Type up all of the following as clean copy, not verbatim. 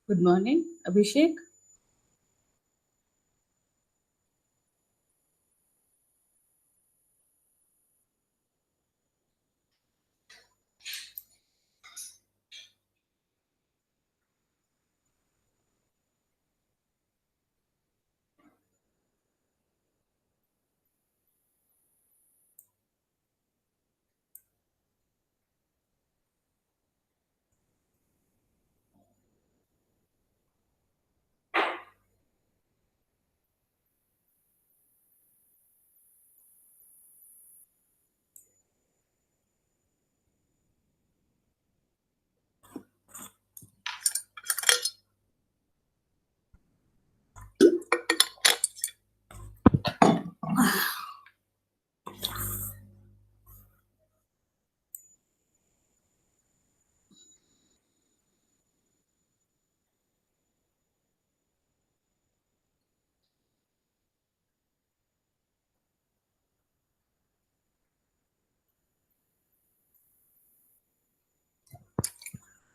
Good morning, Abhishek.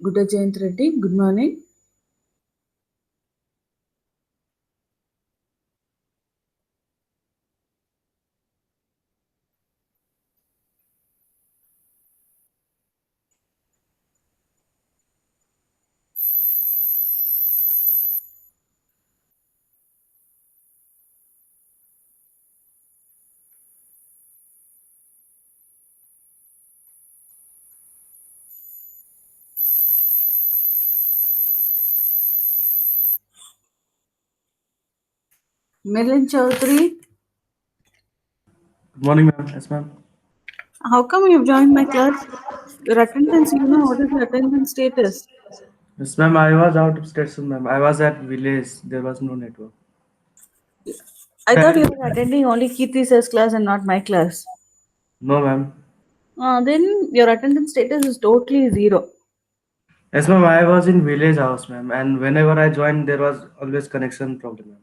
Good day, Jayant Reddy. Good morning. Milind Chaudhary, Good morning, ma'am. Yes, ma'am. how come you've joined my class? Your attendance, what is your attendance status? Yes, ma'am. I was out of station, ma'am. I was at village. There was no network. I thought you were attending only Kirti sir's class and not my class. No, ma'am. Then your attendance status is totally zero. Yes, ma'am. I was in village house, ma'am. And whenever I joined, there was always connection problem, ma'am.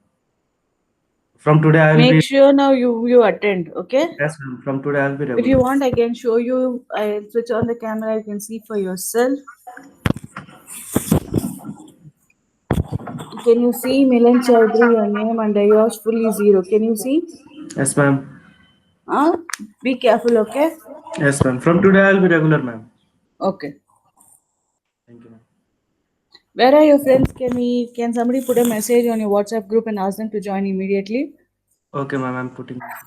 From today, I will Make be. sure now you attend, okay? Yes, ma'am. From today, I will be If you regular. want, I can show you. I switch on the camera. You can see for yourself. Can you see Milind Chaudhary, your name under yours fully zero? Can you see? Yes, ma'am. Uh, be careful, okay? Yes, ma'am. From today, I will be regular, ma'am. Okay. Thank you, ma'am. Where are your friends? Can somebody put a message on your WhatsApp group and ask them to join immediately? Okay, ma'am. I'm putting message.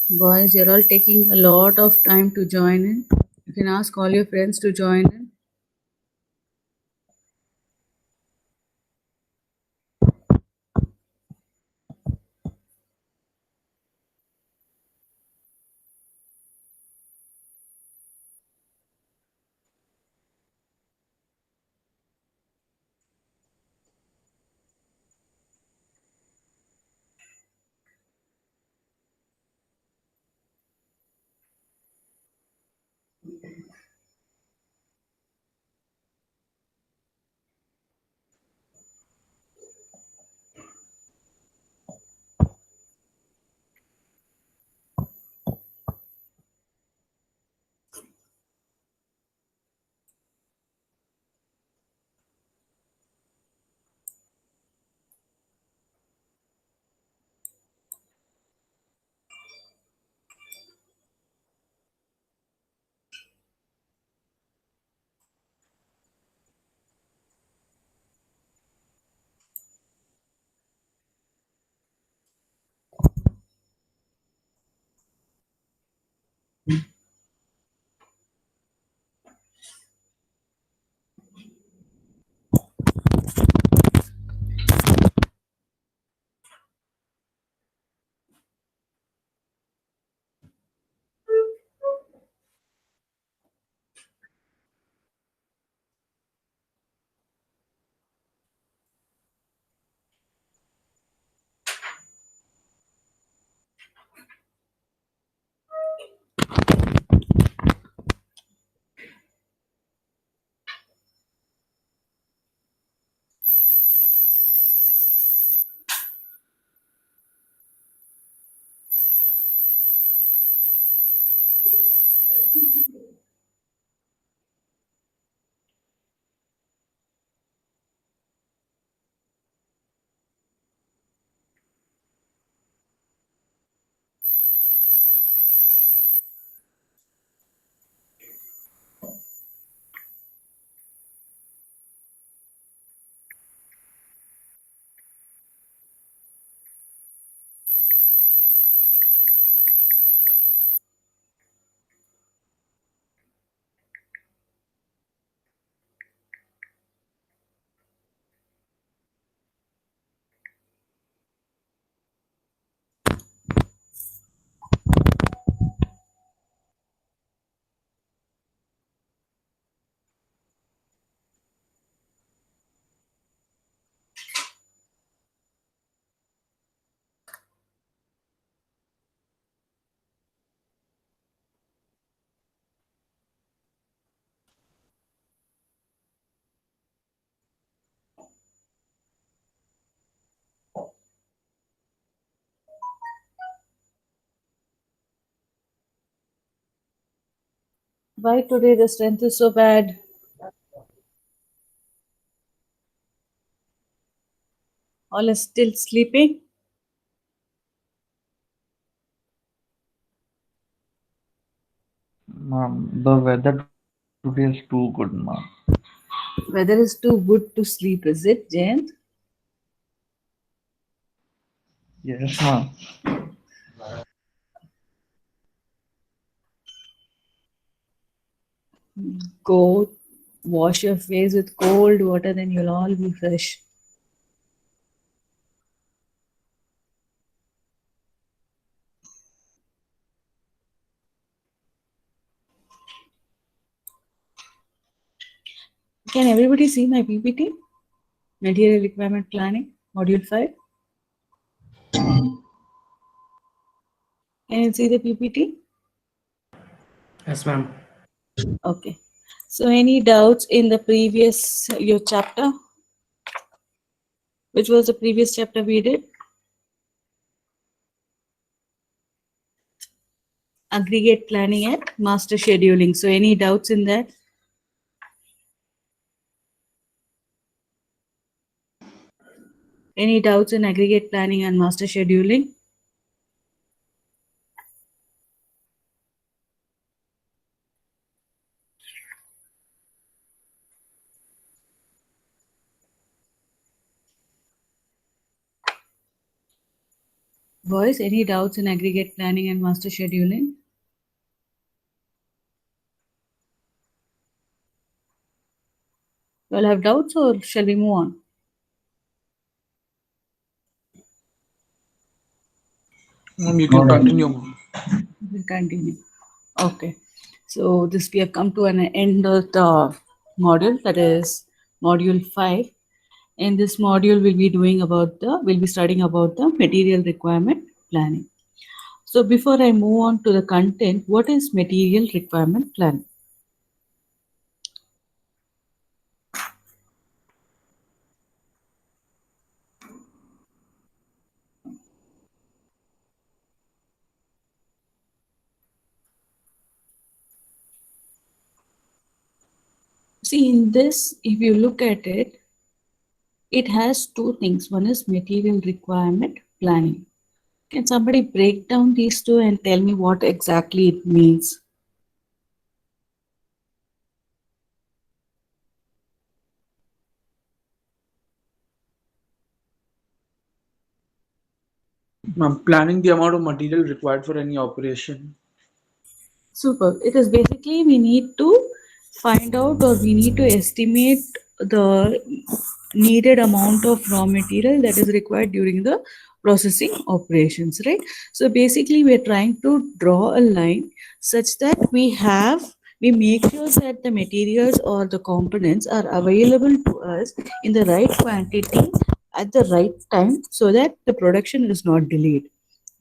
Boys, you're all taking a lot of time to join in. You can ask all your friends to join in. Why today the strength is so bad? All is still sleeping? Ma'am, the weather today is too good, ma'am. Weather is too good to sleep, is it, Jayant? Yes, ma'am. Go wash your face with cold water, then you'll all be fresh. Can everybody see my PPT? Material Requirement Planning, Module 5. Can you see the PPT? Yes, ma'am. Okay. So any doubts in the previous your chapter? Which was the previous chapter we did? Aggregate planning and master scheduling. So any doubts in that? Any doubts in aggregate planning and master scheduling? Boys, any doubts in aggregate planning and master scheduling? You all have doubts or shall we move on? Ma'am, you can continue. We'll continue. Okay. So this we have come to an end of the module, that is module 5. In this module we'll be studying about the material requirement planning. So before I move on to the content, what is material requirement planning? See, in this, if you look at it, it has two things. One is material requirement planning. Can somebody break down these two and tell me what exactly it means? Planning the amount of material required for any operation. Super. It is basically we need to find out or we need to estimate the needed amount of raw material that is required during the processing operations, right? So basically, we are trying to draw a line such that we make sure that the materials or the components are available to us in the right quantity at the right time so that the production is not delayed,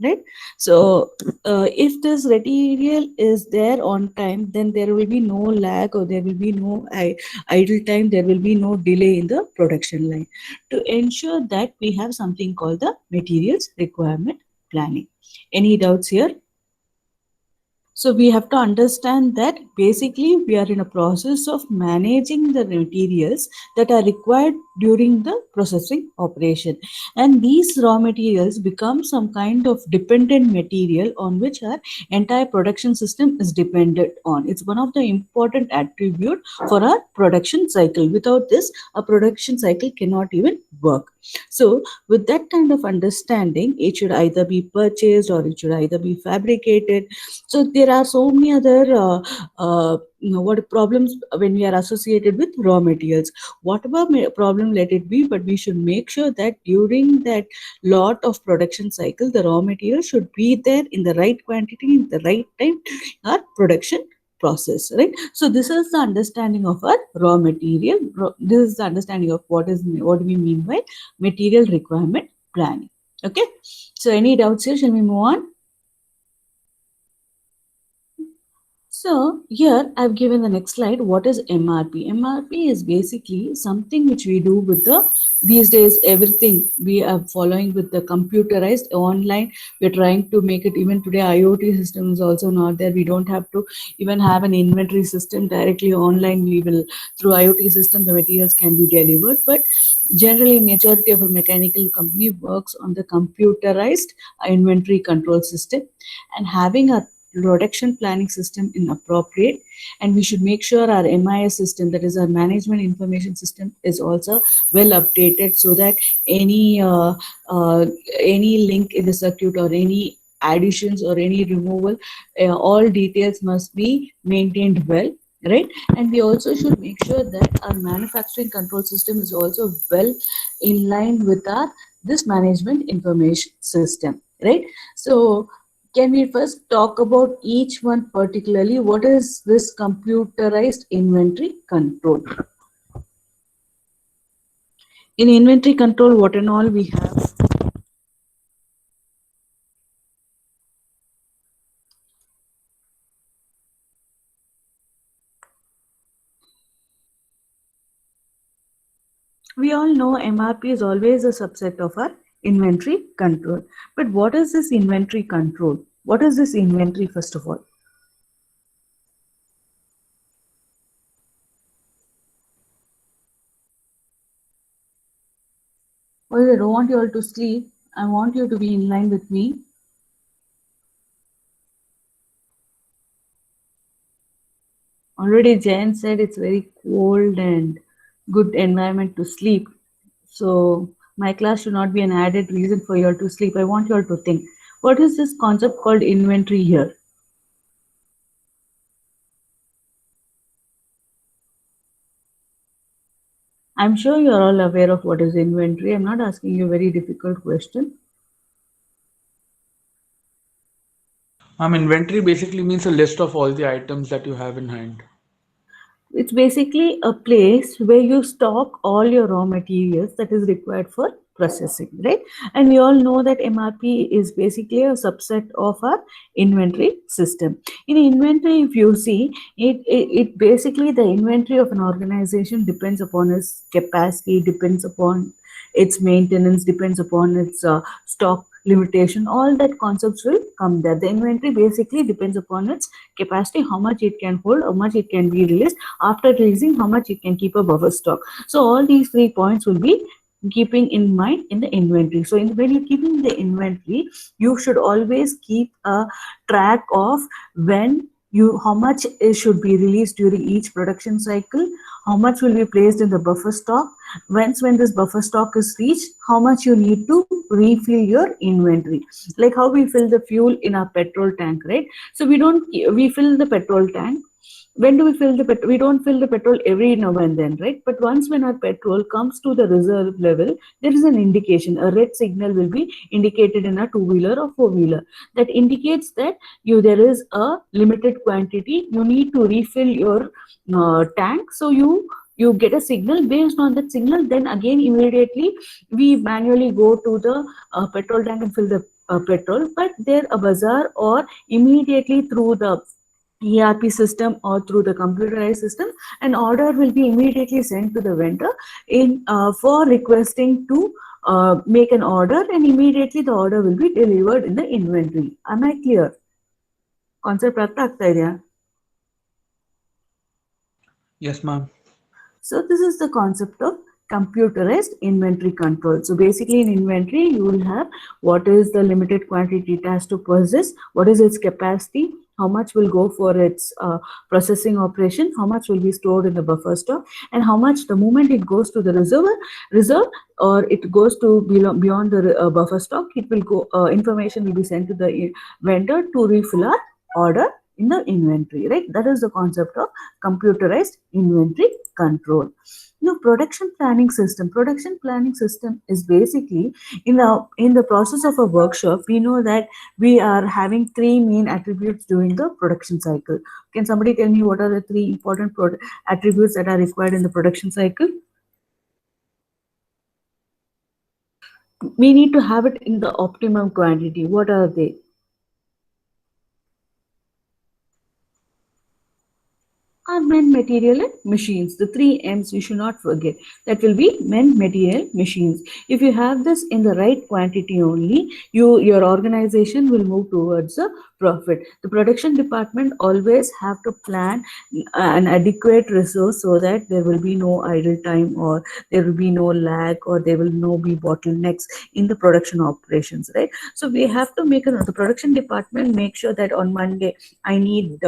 right? So if this material is there on time, then there will be no lag or there will be no idle time, there will be no delay in the production line, to ensure that we have something called the materials requirement planning. Any doubts here? So we have to understand that basically we are in a process of managing the materials that are required during the processing operation. And these raw materials become some kind of dependent material on which our entire production system is dependent on. It's one of the important attribute for our production cycle. Without this, a production cycle cannot even work. So with that kind of understanding, it should either be purchased or it should either be fabricated. So there are so many other what problems when we are associated with raw materials. Whatever problem let it be, but we should make sure that during that lot of production cycle, the raw material should be there in the right quantity, in the right time, our production process, right? So this is the understanding of our raw material. This is the understanding of what we mean by material requirement planning. Okay. So any doubts here? Shall we move on? So here I've given the next slide. What is MRP? MRP is basically something which we do with the these days everything we are following with the computerized online. We're trying to make it even today. IoT system is also not there. We don't have to even have an inventory system directly online. We will through IoT system the materials can be delivered. But generally, majority of a mechanical company works on the computerized inventory control system, and having a production planning system in appropriate, and we should make sure our MIS system, that is our management information system, is also well updated so that any uh, any link in the circuit or any additions or any removal, all details must be maintained well, right? And we also should make sure that our manufacturing control system is also well in line with our this management information system, right? So can we first talk about each one particularly? What is this computerized inventory control? In inventory control, what and all we have? We all know MRP is always a subset of our inventory control. But what is this inventory control? What is this inventory, first of all? Well, I don't want you all to sleep. I want you to be in line with me. Already Jen said it's very cold and good environment to sleep. So my class should not be an added reason for you all to sleep. I want you all to think. What is this concept called inventory here? I'm sure you are all aware of what is inventory. I'm not asking you a very difficult question. Inventory basically means a list of all the items that you have in hand. It's basically a place where you stock all your raw materials that is required for processing, right? And we all know that MRP is basically a subset of our inventory system. In inventory, if you see, it basically the inventory of an organization depends upon its capacity, depends upon its maintenance, depends upon its stock limitation, all that concepts will come there. The inventory basically depends upon its capacity, how much it can hold, how much it can be released, after releasing how much it can keep a buffer stock. So all these 3 points will be keeping in mind in the inventory. So when you're keeping the inventory, you should always keep a track of when how much should be released during each production cycle, how much will be placed in the buffer stock, when this buffer stock is reached, how much you need to refill your inventory. Like how we fill the fuel in our petrol tank, right? So we fill the petrol tank. When do we fill the petrol? We don't fill the petrol every now and then, right? But once when our petrol comes to the reserve level, there is an indication. A red signal will be indicated in a two-wheeler or four-wheeler. That indicates that there is a limited quantity. You need to refill your tank. So you get a signal. Based on that signal, then again immediately we manually go to the petrol tank and fill the petrol. But there a buzzer or immediately through the ERP system or through the computerized system, an order will be immediately sent to the vendor in for requesting to make an order, and immediately the order will be delivered in the inventory. Am I clear? Concept ಅರ್ಥ ಆಗ್ತಾ ಇದೆಯಾ? Yes, ma'am. So this is the concept of computerized inventory control. So basically in inventory, you will have what is the limited quantity it has to possess, what is its capacity, how much will go for its processing operation, how much will be stored in the buffer stock, and how much the moment it goes to the reserve or it goes to beyond the buffer stock, it will go, information will be sent to the vendor to refill our order in the inventory, right? That is the concept of computerized inventory control. Now, production planning system. Production planning system is basically in the process of a workshop. We know that we are having three main attributes during the production cycle. Can somebody tell me what are the three important attributes that are required in the production cycle? We need to have it in the optimum quantity. What are they? Are men, material, and machines. The three M's you should not forget. That will be men, material, machines. If you have this in the right quantity only, your organization will move towards a profit. The production department always have to plan an adequate resource so that there will be no idle time, or there will be no lag, or there will no be bottlenecks in the production operations, right? So we have to make the production department make sure that on Monday I need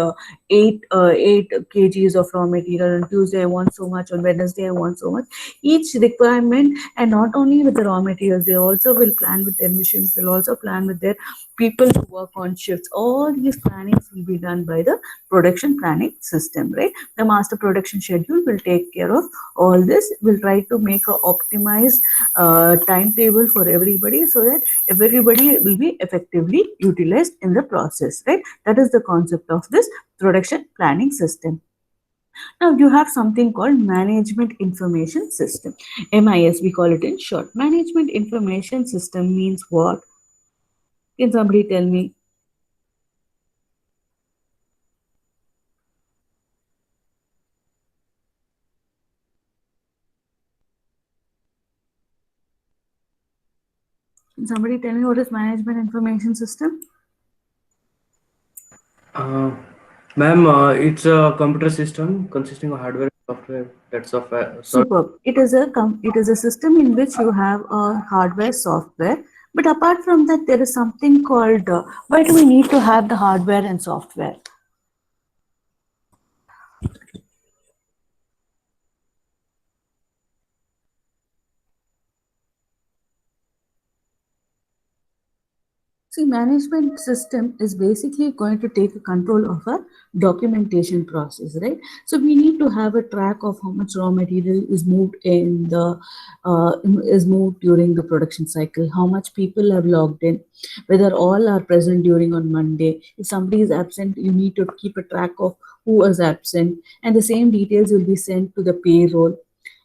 8 kgs of raw material. On Tuesday I want so much. On Wednesday I want so much. Each requirement, and not only with the raw materials, they also will plan with their machines. They'll also plan with their people who work on shifts. All these plannings will be done by the production planning system, right? The master production schedule will take care of all this. We'll try to make a optimized timetable for everybody so that everybody will be effectively utilized in the process, right? That is the concept of this production planning system. Now you have something called management information system. MIS we call it in short. Management information system means what? Can somebody tell me? Can somebody tell me what is management information system? Uh, Ma'am, it's a computer system consisting of hardware and software. That software, Superb. It is a system in which you have a hardware, software. But apart from that, there is something called why do we need to have the hardware and software? See, management system is basically going to take control of our documentation process, right? So we need to have a track of how much raw material is moved is moved during the production cycle, how much people have logged in, whether all are present during on Monday. If somebody is absent, you need to keep a track of who was absent, and the same details will be sent to the payroll.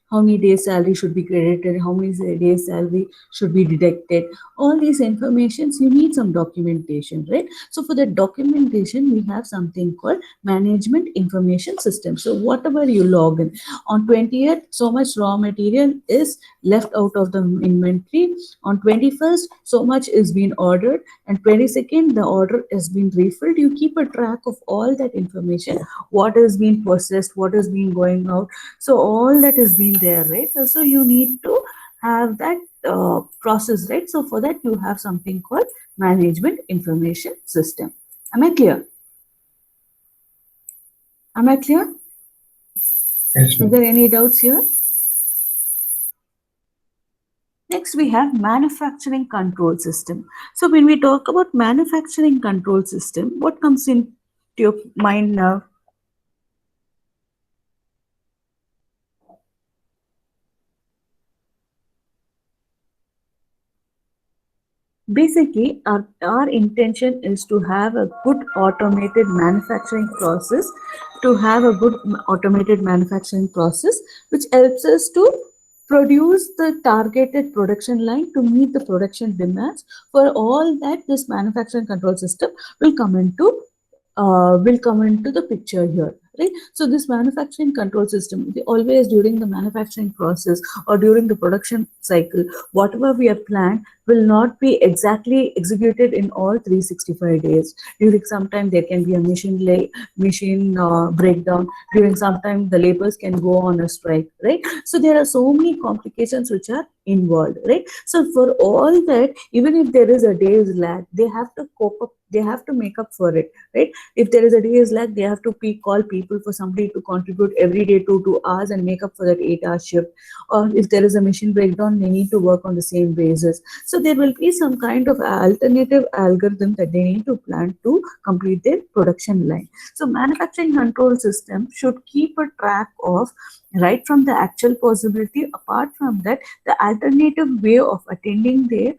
how many days salary should be credited, how many days salary should be deducted. All these informations, you need some documentation, right? So for the documentation, we have something called management information system. So whatever you log in, on 20th, so much raw material is left out of the inventory. On 21st, so much is being ordered, and 22nd, the order has been refilled. You keep a track of all that information, what is being processed, what is being going out. So all that is being there, right? So you need to have that process, right? So for that, you have something called management information system. Am I clear? Am I clear? Yes, Are ma'am. there any doubts here? Next, we have manufacturing control system. So when we talk about manufacturing control system, what comes into your mind now? Basically, our intention is to have a good automated manufacturing process, which helps us to produce the targeted production line to meet the production demands. For all that, this manufacturing control system will come into the picture here, right? So this manufacturing control system, always during the manufacturing process or during the production cycle, whatever we have planned will not be exactly executed in all 365 days. During some time there can be a machine breakdown. During some time the laborers can go on a strike, right? So there are so many complications which are involved, right? So for all that, even if there is a day's lag, they have to cope up, they have to make up for it, right? If there is a day's lag, they have to call people for somebody to contribute every day 2 hours and make up for that 8 hour shift. Or if there is a machine breakdown, they need to work on the same basis. So there will be some kind of alternative algorithm that they need to plan to complete their production line. So manufacturing control system should keep a track of right from the actual possibility. Apart from that, the alternative way of attending their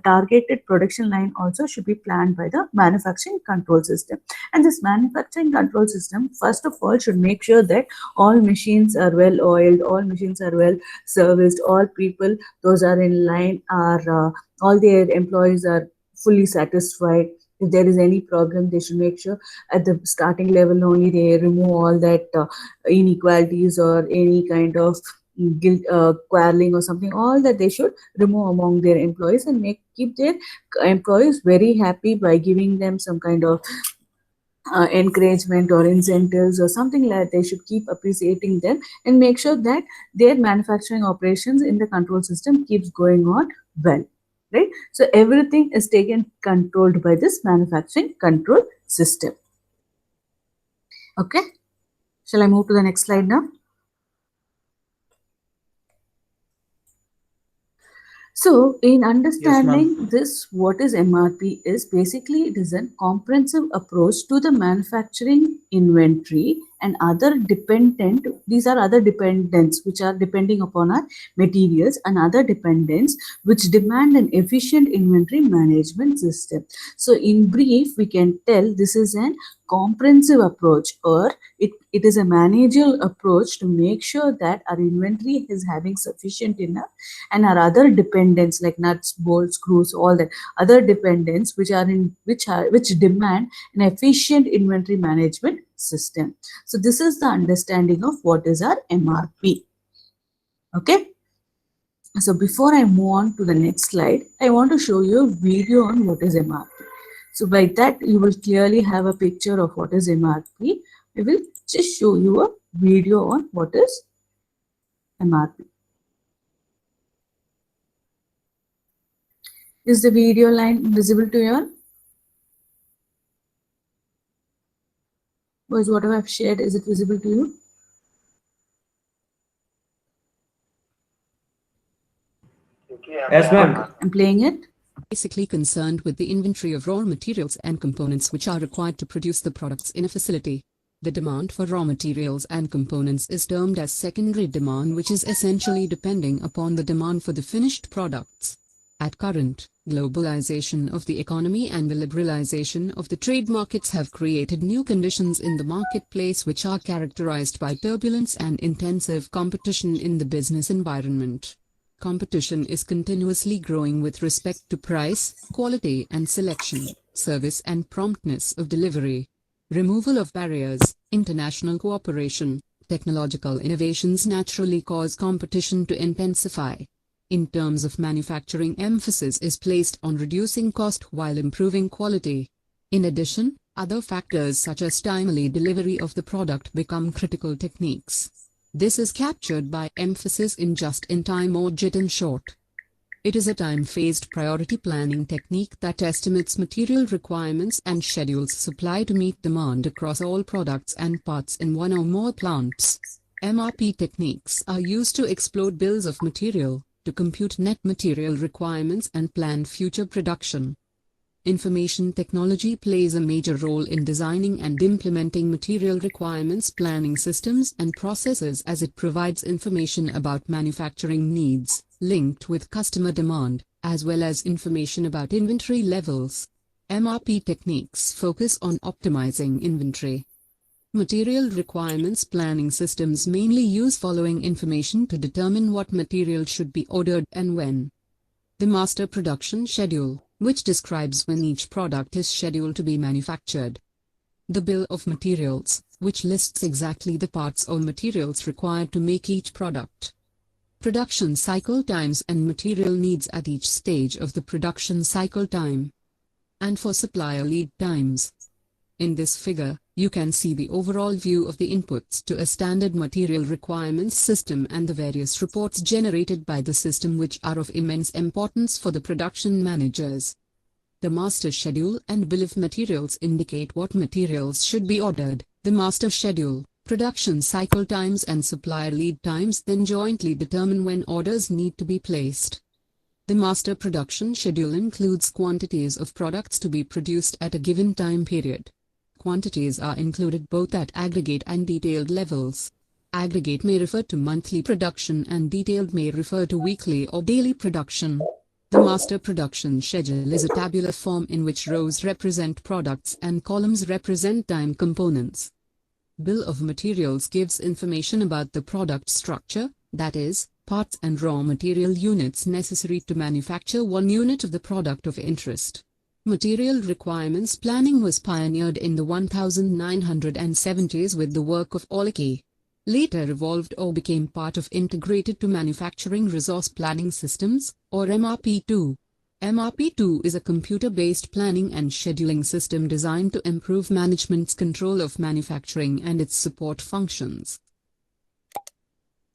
targeted production line also should be planned by the manufacturing control system. And this manufacturing control system, first of all, should make sure that all machines are well oiled, all machines are well serviced, all people, those are in line, are all their employees are fully satisfied. If there is any problem, they should make sure at the starting level only they remove all that inequalities or any kind of guilt, quarreling or something. All that they should remove among their employees and keep their employees very happy by giving them some kind of encouragement or incentives or something like that. They should keep appreciating them and make sure that their manufacturing operations in the control system keeps going on well, right? So everything is taken controlled by this manufacturing control system. Okay, shall I move to the next slide now? So, in understanding this, what is MRP is basically it is a comprehensive approach to the manufacturing inventory and other dependent. These are other dependents which are depending upon our materials and other dependents which demand an efficient inventory management system. So, in brief, we can tell this is an comprehensive approach, or it is a managerial approach to make sure that our inventory is having sufficient enough, and our other dependents like nuts, bolts, screws, all that other dependents which demand an efficient inventory management system. So this is the understanding of what is our MRP. Okay. So before I move on to the next slide, I want to show you a video on what is MRP. So by that, you will clearly have a picture of what is MRP. I will just show you a video on what is MRP. Is the video line visible to you all? Was whatever I've shared, is it visible to you? Yes, ma'am. I'm playing it. Basically concerned with the inventory of raw materials and components which are required to produce the products in a facility. The demand for raw materials and components is termed as secondary demand, which is essentially depending upon the demand for the finished products. At current, globalization of the economy and the liberalization of the trade markets have created new conditions in the marketplace which are characterized by turbulence and intensive competition in the business environment. Competition is continuously growing with respect to price, quality and selection, service and promptness of delivery. Removal of barriers, international cooperation, technological innovations naturally cause competition to intensify. In terms of manufacturing, emphasis is placed on reducing cost while improving quality. In addition, other factors such as timely delivery of the product become critical techniques. This is captured by emphasis in just-in-time or JIT-in-short. It is a time-phased priority planning technique that estimates material requirements and schedules supply to meet demand across all products and parts in one or more plants. MRP techniques are used to explode bills of material, to compute net material requirements and plan future production. Information technology plays a major role in designing and implementing material requirements planning systems and processes as it provides information about manufacturing needs, linked with customer demand, as well as information about inventory levels. MRP techniques focus on optimizing inventory. Material requirements planning systems mainly use following information to determine what material should be ordered and when. The master production schedule, which describes when each product is scheduled to be manufactured. The bill of materials, which lists exactly the parts or materials required to make each product. Production cycle times and material needs at each stage of the production cycle time. And for supplier lead times. In this figure, you can see the overall view of the inputs to a standard material requirements system and the various reports generated by the system which are of immense importance for the production managers. The master schedule and bill of materials indicate what materials should be ordered. The master schedule, production cycle times and supplier lead times then jointly determine when orders need to be placed. The master production schedule includes quantities of products to be produced at a given time period. Quantities are included both at aggregate and detailed levels. Aggregate may refer to monthly production and detailed may refer to weekly or daily production. The master production schedule is a tabular form in which rows represent products and columns represent time components. Bill of materials gives information about the product structure, that is, parts and raw material units necessary to manufacture one unit of the product of interest. Material requirements planning was pioneered in the 1970s with the work of Oleki. Later evolved or became part of Integrated to Manufacturing Resource Planning Systems, or mrp2. mrp2 is a computer-based planning and scheduling system designed to improve management's control of manufacturing and its support functions.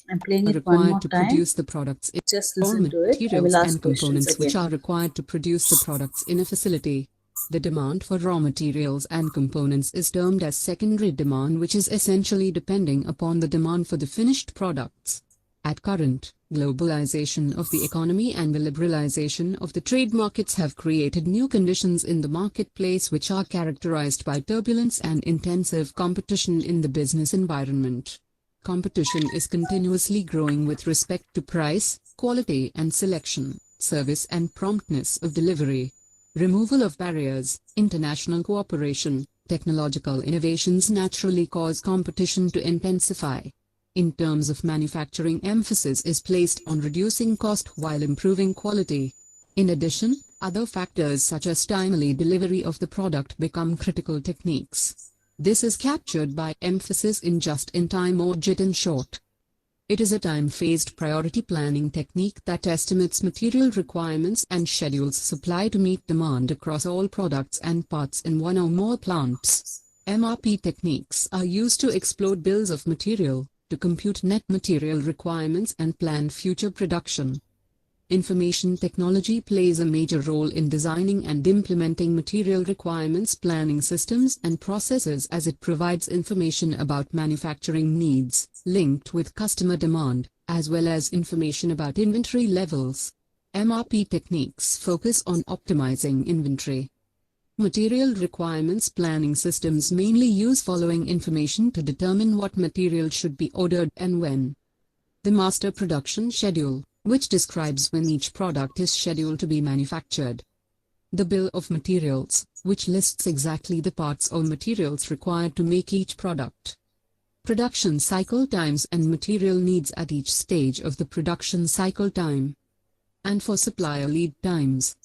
I'm playing Are it one required more to time. produce the products in Just raw listen to it. I will materials ask and questions components which again. are required to produce the products in a facility. The demand for raw materials and components is termed as secondary demand, which is essentially depending upon the demand for the finished products. At current, globalization of the economy and the liberalization of the trade markets have created new conditions in the marketplace which are characterized by turbulence and intensive competition in the business environment. Competition is continuously growing with respect to price, quality and selection, service and promptness of delivery. Removal of barriers, international cooperation, technological innovations naturally cause competition to intensify. In terms of manufacturing, emphasis is placed on reducing cost while improving quality. In addition, other factors such as timely delivery of the product become critical techniques. This is captured by emphasis in just-in-time or JIT-in-short. It is a time-phased priority planning technique that estimates material requirements and schedules supply to meet demand across all products and parts in one or more plants. MRP techniques are used to explode bills of material, to compute net material requirements and plan future production. Information technology plays a major role in designing and implementing material requirements planning systems and processes as it provides information about manufacturing needs, linked with customer demand, as well as information about inventory levels. MRP techniques focus on optimizing inventory. Material requirements planning systems mainly use following information to determine what material should be ordered and when. The master production schedule, which describes when each product is scheduled to be manufactured. The bill of materials, which lists exactly the parts or materials required to make each product. Production cycle times and material needs at each stage of the production cycle time. And for supplier lead times.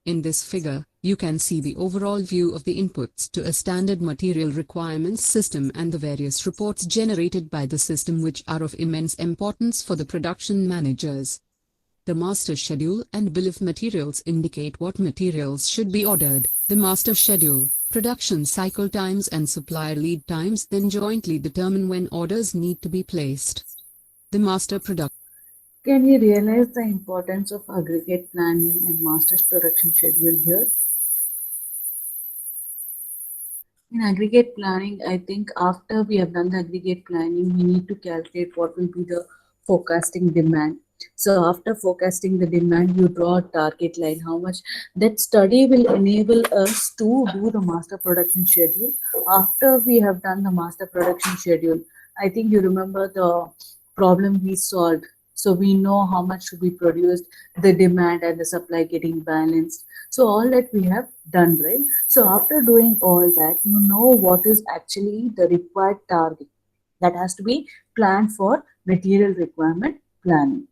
In this figure, you can see the overall view of the inputs to a standard material requirements system and the various reports generated by the system, which are of immense importance for the production managers. The master schedule and bill of materials indicate what materials should be ordered. The master schedule, production cycle times and supplier lead times then jointly determine when orders need to be placed. The master production. Can we realize the importance of aggregate planning and master production schedule here? In aggregate planning, I think after we have done the aggregate planning, we need to calculate what will be the forecasting demand. So after forecasting the demand, you draw a target line, how much that study will enable us to do the master production schedule. After we have done the master production schedule, I think you remember the problem we solved. So we know how much should be produced, the demand and the supply getting balanced. So all that we have done, right? So after doing all that, you know what is actually the required target that has to be planned for material requirement planning.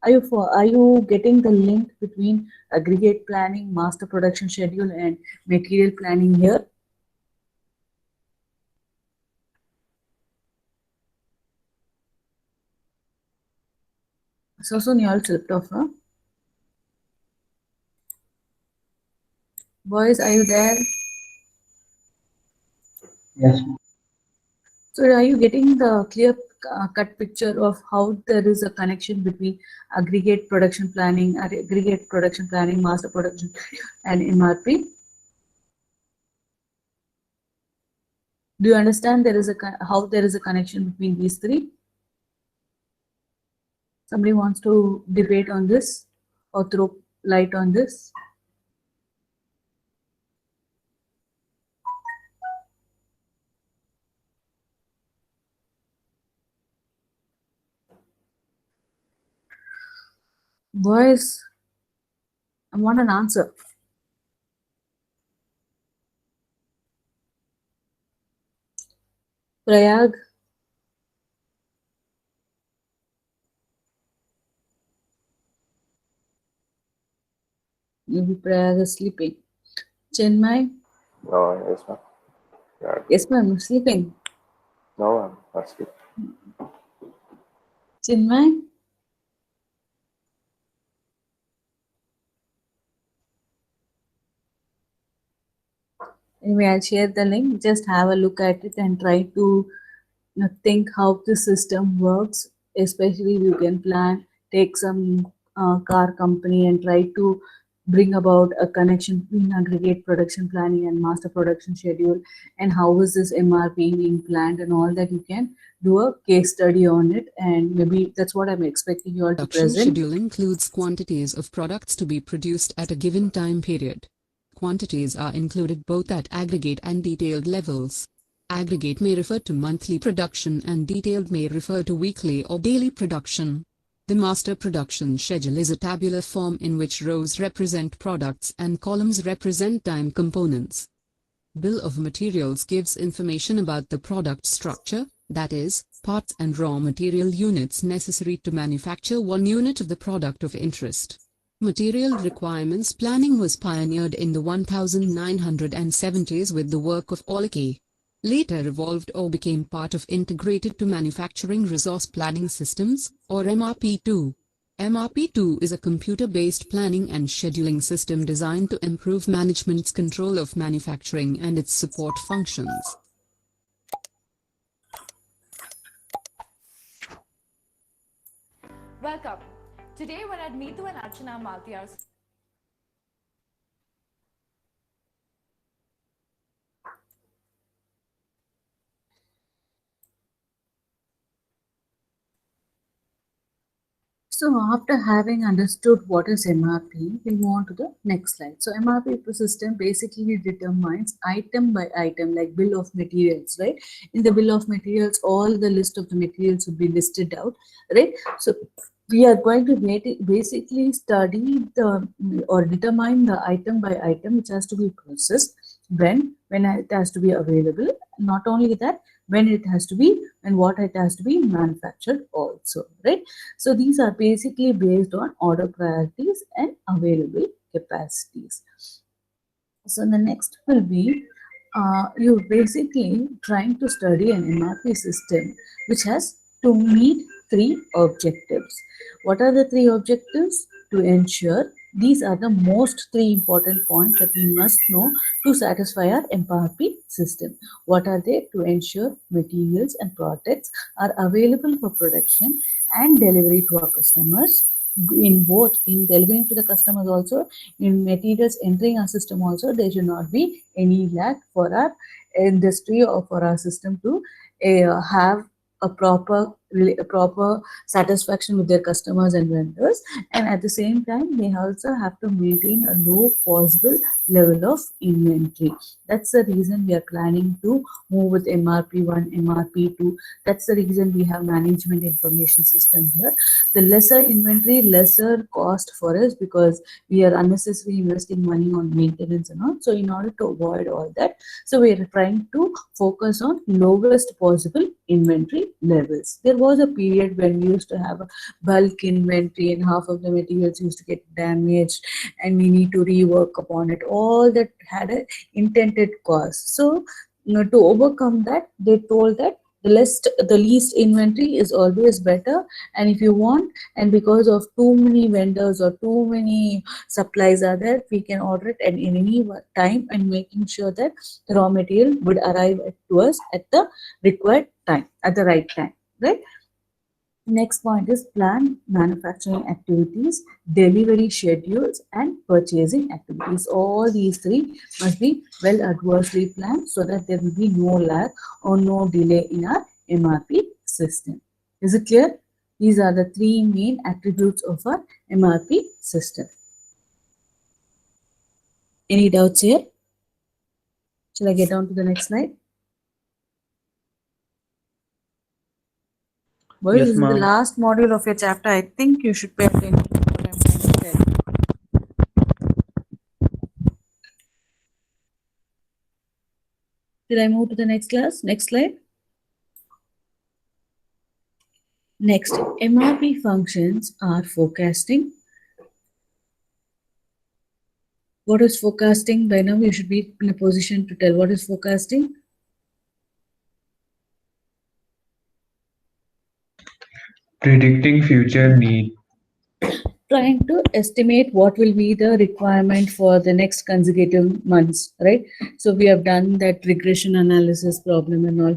Are you getting the link between aggregate planning, master production schedule, and material planning here? So soon you all slipped off, huh? Boys, are you there? Yes. So are you getting the clear cut picture of how there is a connection between aggregate production planning, master production, and MRP? Do you understand there is how there is a connection between these three? Somebody wants to debate on this or throw light on this? Boys, I want an answer. Prayag, maybe Prayag is sleeping. Chinmay, No, yes, ma'am. Yeah. yes ma'am, I'm sleeping. No, I'm not asleep. Chinmay, anyway, I'll share the link. Just have a look at it and try to think how the system works. Especially you can plan, take some car company and try to bring about a connection between aggregate production planning and master production schedule, and how is this MRP being planned and all that. You can do a case study on it, and maybe that's what I'm expecting you all to Production present. schedule includes quantities of products to be produced at a given time period. Quantities are included both at aggregate and detailed levels. Aggregate may refer to monthly production and detailed may refer to weekly or daily production. The master production schedule is a tabular form in which rows represent products and columns represent time components. Bill of materials gives information about the product structure, that is, parts and raw material units necessary to manufacture one unit of the product of interest. Material requirements planning was pioneered in the 1970s with the work of Olke. Later evolved or became part of Integrated to Manufacturing Resource Planning Systems, or mrp2. mrp2 is a computer-based planning and scheduling system designed to improve management's control of manufacturing and its support functions. Welcome. Today we're at Meetu and Archana Maltiar's So after having understood what is MRP, we move on to the next slide. So MRP system basically determines item by item, like bill of materials, right? In the bill of materials, all the list of the materials will be listed out, right? So we are going to basically study the or determine the item by item which has to be processed, when it has to be available. Not only that, when it has to be and what it has to be manufactured also, right? So these are basically based on order priorities and available capacities. So the next will be you basically trying to study an MRP system which has to meet three objectives. What are the three objectives? To ensure, these are the most three important points that we must know to satisfy our MRP system. What are they? To ensure materials and products are available for production and delivery to our customers, in both in delivering to the customers also, in materials entering our system also. There should not be any lag for our industry or for our system to have a proper satisfaction with their customers and vendors. And at the same time, they also have to maintain a low possible level of inventory. That's the reason we are planning to move with MRP1, MRP2. That's the reason we have management information system here. The lesser inventory, lesser cost for us, because we are unnecessarily investing money on maintenance and all. So in order to avoid all that, so we are trying to focus on lowest possible inventory levels. There was a period when we used to have a bulk inventory and half of the materials used to get damaged and we need to rework upon it. All that had an intended cost. So to overcome that, they told that the least inventory is always better. And if you want, and because of too many vendors or too many supplies are there, we can order it at any time, and making sure that the raw material would arrive to us at the required time, at the right time, right? Next point is plan manufacturing activities, delivery schedules, and purchasing activities. All these three must be well adversely planned so that there will be no lag or no delay in our MRP system. Is it clear? These are the three main attributes of our MRP system. Any doubts here? Shall I get on to the next slide? Boys, Yes, this is the ma'am. last module of your chapter. I think you should pay attention to what I'm trying to tell. Did I move to the next class? Next slide. Next, MRP functions are forecasting. What is forecasting? By now you should be in a position to tell what is forecasting. Predicting future need. Trying to estimate what will be the requirement for the next consecutive months, right? So we have done that regression analysis problem and all.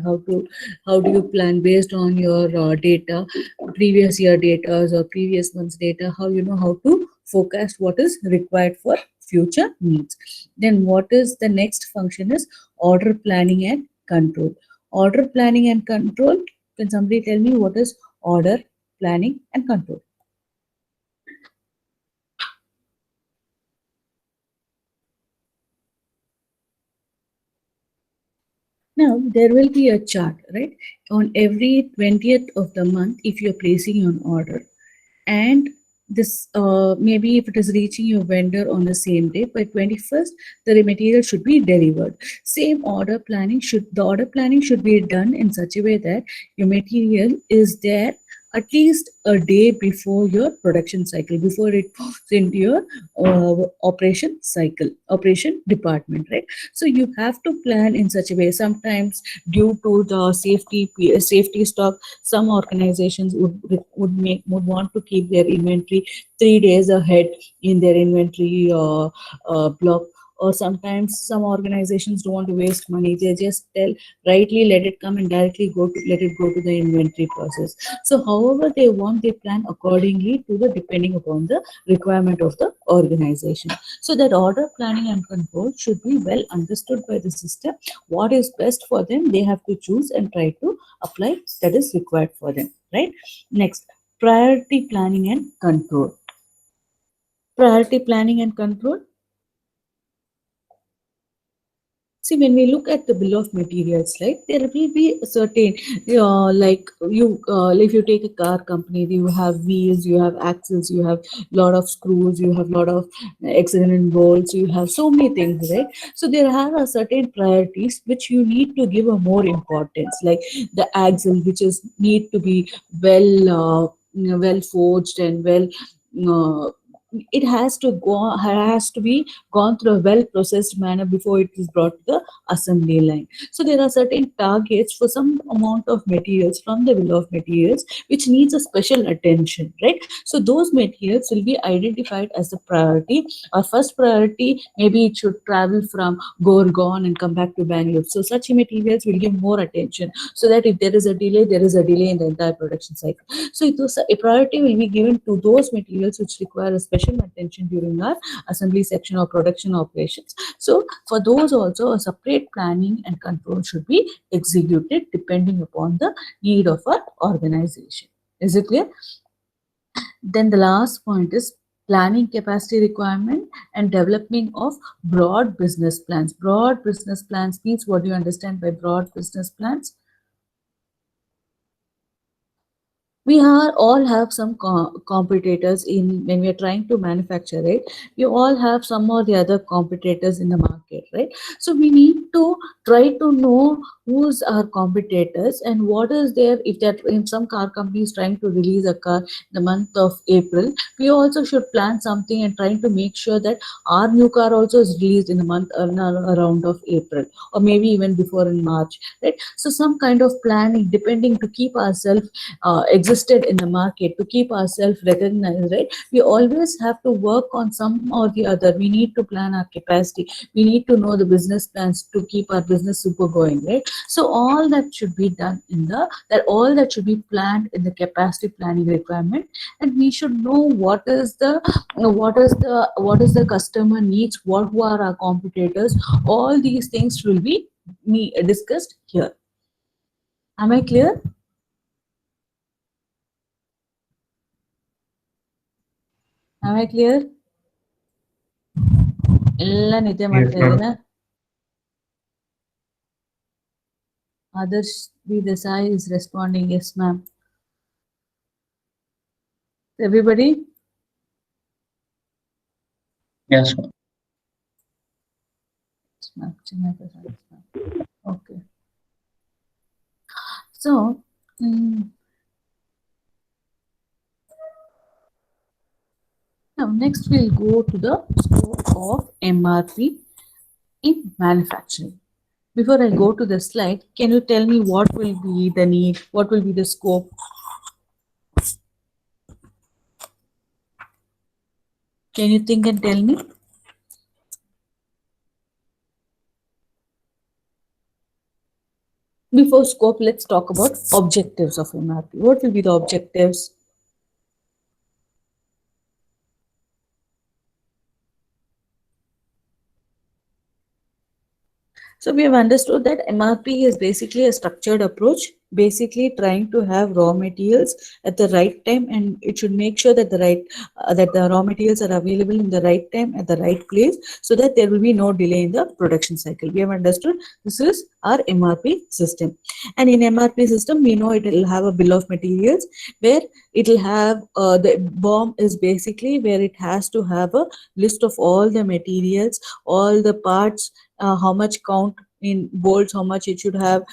How do you plan based on your data, previous year data or previous month's data? How you know how to forecast what is required for future needs. Then what is the next function is order planning and control. Order planning and control. Can somebody tell me what is order planning and control? Now, there will be a chart, right? On every 20th of the month, if you're placing an order, and this maybe if it is reaching your vendor on the same day, by 21st, the material should be delivered. Same the order planning should be done in such a way that your material is there at least a day before your production cycle, before it goes into your operation department, right? So you have to plan in such a way. Sometimes due to the safety stock, some organizations would want to keep their inventory 3 days ahead in their inventory block. Or sometimes some organizations don't want to waste money. They just tell rightly let it come and directly let it go to the inventory process. So however they want, they plan accordingly to the depending upon the requirement of the organization. So that order planning and control should be well understood by the system. What is best for them, they have to choose and try to apply that is required for them, right? Next, priority planning and control. Priority planning and control. See, when we look at the bill of materials, right, there will be a certain, if you take a car company, you have wheels, you have axles, you have lot of screws, you have lot of accident bolts, you have so many things, right? So there are a certain priorities which you need to give a more importance, like the axle, which is need to be well forged and uh, it has to be gone through a well processed manner before it is brought to the assembly line. So there are certain targets for some amount of materials from the bill of materials which needs a special attention, right? So those materials will be identified as the priority. Our first priority, maybe it should travel from Gorgon and come back to Bangalore. So such materials will give more attention, so that if there is a delay, there is a delay in the entire production cycle. So it was a priority will be given to those materials which require a special attention during our assembly section or production operations. So for those also a separate planning and control should be executed depending upon the need of our organization. Is it clear? Then the last point is planning capacity requirement and developing of broad business plans. Broad business plans means, what do you understand by broad business plans? We are all have some competitors in when we are trying to manufacture it. We all have some or the other competitors in the market, right? So we need to try to know who's our competitors and what is there. If that in some car companies trying to release a car in the month of April, we also should plan something and trying to make sure that our new car also is released in the month around of April, or maybe even before in March, right? So some kind of planning depending to keep ourselves existed in the market, to keep ourselves recognized, right? We always have to work on some or the other. We need to plan our capacity. We need to know the business plans to keep our business super going, right? So all that should be done in all that should be planned in the capacity planning requirement, and we should know what is the customer needs, who are our competitors. All these things will be discussed here. Am I clear? Am I clear? ಎಲ್ಲ ನಿದ್ದೆ Yes, ಮಾಡ್ತಾ ma'am. ಇದ್ದೀರಾ? Others B Desai is responding, yes, ma'am. Everybody? Yes, ma'am. Yes, ma'am. Yes, ma'am. Okay. So, now next we'll go to the scope of MRP in manufacturing. Before I go to the slide, can you tell me what will be the need? What will be the scope? Can you think and tell me? Before scope, let's talk about objectives of MRP. What will be the objectives? So we have understood that MRP is basically a structured approach, basically trying to have raw materials at the right time, and it should make sure that the raw materials are available in the right time at the right place, so that there will be no delay in the production cycle. We have understood this is our MRP system, and in MRP system we know it will have a bill of materials where it will have the BOM is basically where it has to have a list of all the materials, all the parts, how much count in bolts, how much it should have,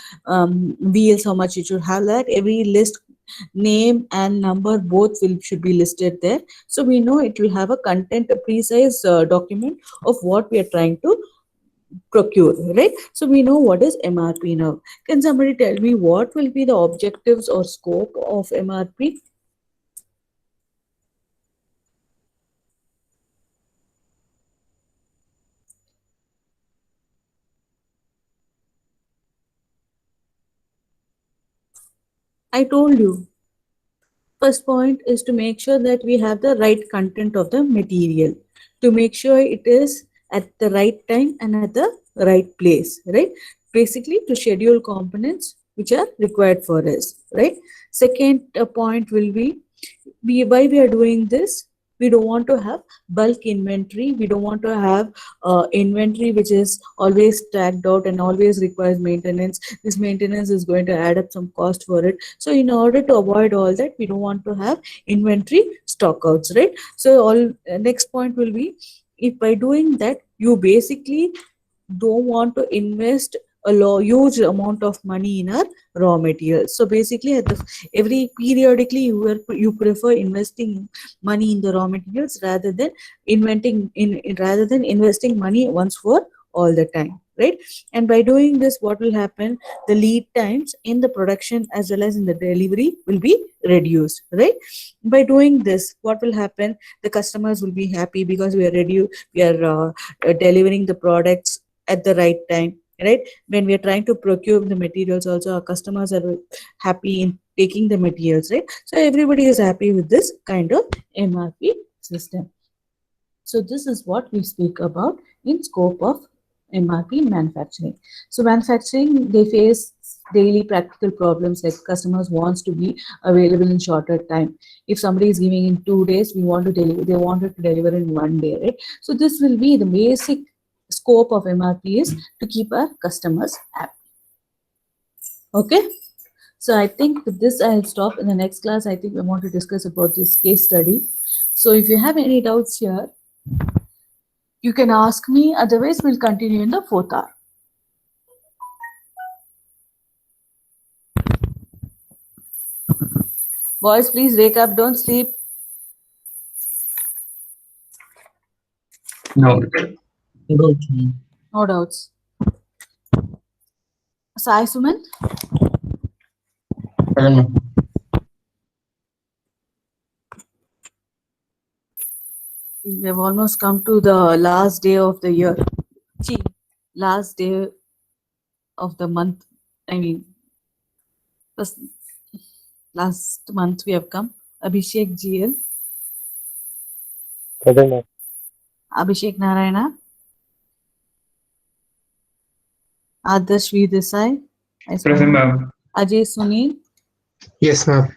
wheels, how much it should have. That every list, name and number both should be listed there. So we know it will have a content, a precise document of what we are trying to procure, right? So we know what is MRP now. Can somebody tell me what will be the objectives or scope of MRP? I told you. First point is to make sure that we have the right content of the material, to make sure it is at the right time and at the right place, right? Basically to schedule components which are required for us, right? Second point will be Why we are doing this? We don't want to have bulk inventory. We don't want to have inventory which is always tagged out and always requires maintenance. This maintenance is going to add up some cost for it. So in order to avoid all that, we don't want to have inventory stockouts, right? So all next point will be, if by doing that you basically don't want to invest a huge amount of money in our raw materials. So basically at the every periodically you prefer investing money in the raw materials rather than rather than investing money once for all the time, right? And by doing this, what will happen, the lead times in the production as well as in the delivery will be reduced, right? By doing this, what will happen, the customers will be happy because we are delivering the products at the right time, right? When we are trying to procure the materials also, our customers are happy in taking the materials, right? So everybody is happy with this kind of mrp system. So this is what we speak about in scope of mrp manufacturing. So manufacturing, they face daily practical problems, like customers wants to be available in shorter time. If somebody is giving in 2 days, we want to deliver, they wanted to deliver in 1 day, right? So this will be the basic scope of mrp, is to keep our customers happy. Okay, so I think with this I'll stop. In the next class, I think we want to discuss about this case study. So if you have any doubts here, you can ask me, otherwise we'll continue in the fourth hour. Boys, please wake up, don't sleep. No. No doubts. Sai Suman? We have almost come to the last day of the year. Gee, last day of the month. I mean, last month we have come. Abhishek GL, Present, ma'am. Abhishek Narayana, Adarsh V Desai, I saw Present, him. ma'am. Ajay Sunil, Yes, ma'am.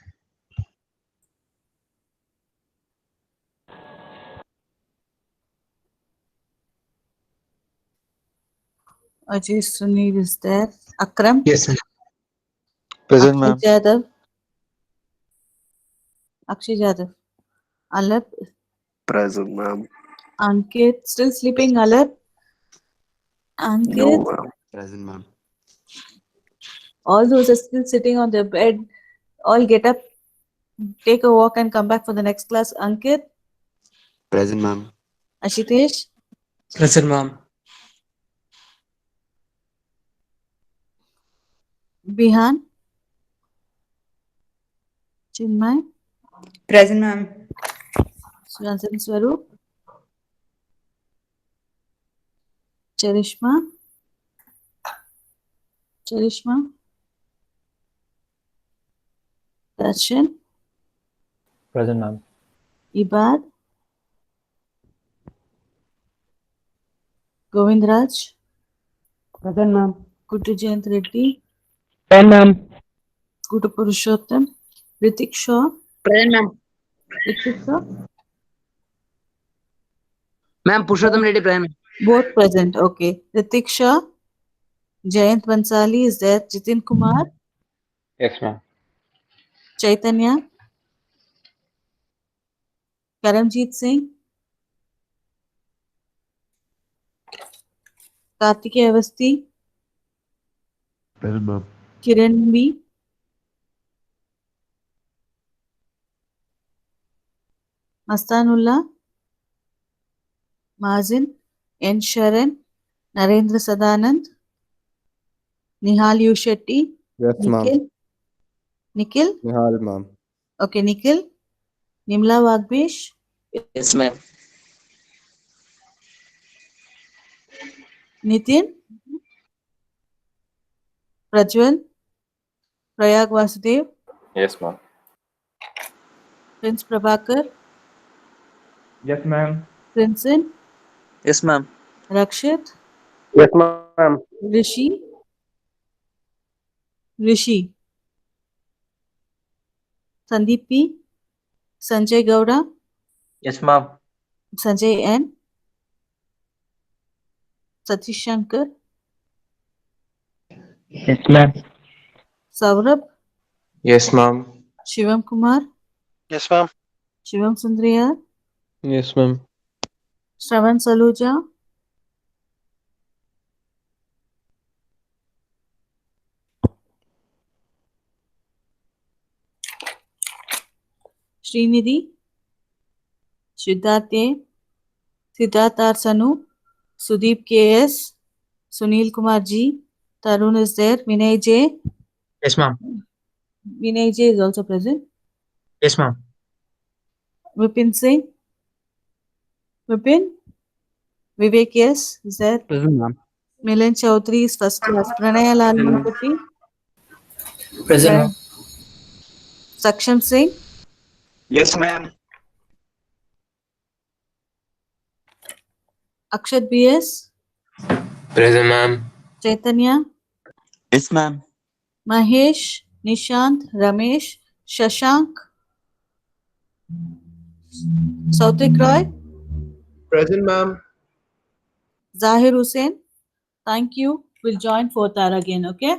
Ajay Sunil is there. Akram, Yes, ma'am. Present, Akshay ma'am. Jadhav, Akshay Jadhav, Alap, Present, ma'am. Ankit, still sleeping, Alap, No, Ankit, ma'am. Present, ma'am. all those are still sitting on their bed, all get up, take a walk and come back for the next class. Ankit, Present, ma'am. Ashitesh, Present, ma'am. Bihan, Chinmay, Present, ma'am. Swansam Swaroop, Charishma, Darshan, Present, ma'am. Ibad, Govindraj, Present, ma'am. Guddu Jayant Reddy, Present, ma'am. Guddu Purushottam, Ritik Shaw, Present, ma'am. Ritik Shaw, Ma'am, Purushottam Reddy, present. both present. Okay. Ritik Shah, Jayant Bansali is there. Jitin Kumar, Yes, ma'am. Chaitanya, Karamjeet Singh, Kartikeya Avasti, Present, ma'am. Kiran B, Mastanullah, Mazin, N. Sharan, Narendra Sadanand, Nihal U. Shetty, Yes, ma'am. Nikhil, Nihal, ma'am. okay, Nikhil, Nimla Wagbesh, Yes, ma'am. Nitin, Prajwal, Prayag Vasudev, Yes, ma'am. Prince Prabhakar, Yes, ma'am. Princeton, Yes, ma'am. Rakshit, Yes, ma'am. Rishi, Sandeep P, Sanjay Gowda, Yes, ma'am. Sanjay N, Satish Shankar, Yes, ma'am. Saurabh, Yes, ma'am. Shivam Kumar, Yes, ma'am. Shivam Sundriya, Yes, ma'am. Shravan Saluja, Srinidhi, Siddharth A, Siddharth R Sanu, Sudeep KS, Sunil Kumar G, Tarun is there, Vinay J, Yes, ma'am. Vinay J is also present, Yes, ma'am. Vipin Singh, Vipin, Vivek S is there, Present, ma'am. Milan Chaudhary is first class, Pranaya Lalmanpati, Present, ma'am. Saksham Singh, Yes, ma'am. Akshat BS, Present, ma'am. Chaitanya, Yes, ma'am. Mahesh, Nishant, Ramesh, Shashank, Sautik Roy, Present, ma'am. Zahir Hussain. Thank you. We'll join 4th hour again, okay?